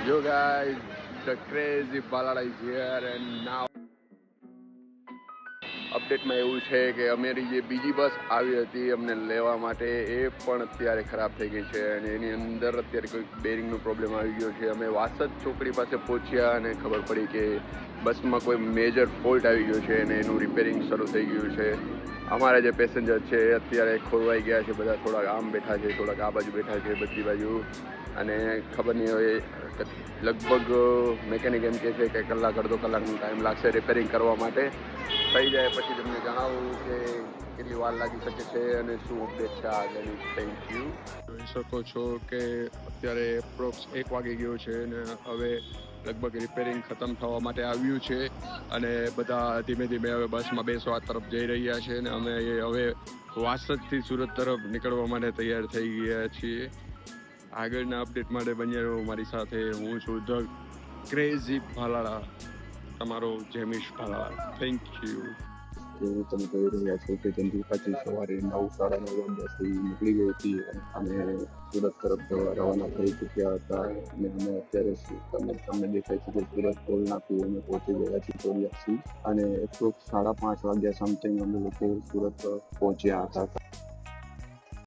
Yo guys, the crazy Balada is here and now અપડેટમાં એવું છે કે અમારી જે બીજી બસ આવી હતી અમને લેવા માટે એ પણ અત્યારે ખરાબ થઈ ગઈ છે અને એની અંદર અત્યારે કોઈ બેરિંગનો પ્રોબ્લેમ આવી ગયો છે. અમે વાસદ ચોકડી પાસે પહોંચ્યા અને ખબર પડી કે બસમાં કોઈ મેજર ફોલ્ટ આવી ગયો છે અને એનું રિપેરિંગ શરૂ થઈ ગયું છે. અમારા જે પેસેન્જર છે અત્યારે ખોરવાઈ ગયા છે, બધા થોડાક આમ બેઠા છે, થોડાક આ બાજુ બેઠા છે, બધી બાજુ. અને ખબર નહીં હવે લગભગ મેકેનિક એમ કહે છે કે કલાક અડધો કલાકનો ટાઈમ લાગશે રિપેરિંગ કરવા માટે. થઈ જાય પછી તમને જણાવું કે કેટલી વાર લાગી શકે છે અને શું અપડેટ છે આગળની. Thank you. જોઈ શકો છો કે અત્યારે એપ્રોક્સ 1 વાગી ગયો છે અને હવે લગભગ રિપેરિંગ ખતમ થવા માટે આવ્યું છે અને બધા ધીમે ધીમે હવે બસમાં બેસવા તરફ જઈ રહ્યા છે અને અમે હવે વાસદથી સુરત તરફ નીકળવા માટે તૈયાર થઈ ગયા છીએ. આગળના અપડેટ માટે બન્યા રહો મારી સાથે. હું છું ધ ક્રેઝી ભાલાળા, તમારો જેમિશ ભાલાળા. Thank you. તમે કહી રહ્યા છો કે જંતુ પાછી સવારે 9:30 વાગ્યાથી નીકળી ગઈ હતી અને સુરત તરફ જવા રવાના થઈ ચૂક્યા હતા અને અમે અત્યારે તમને દેખાય છે કે સુરત ટોલ નાકું અમે પહોંચી ગયા છીએ ચોર્યાસી અને એપ્રોક્સ 5:30 વાગ્યા સમથિંગ અમે લોકો સુરત પહોંચ્યા હતા.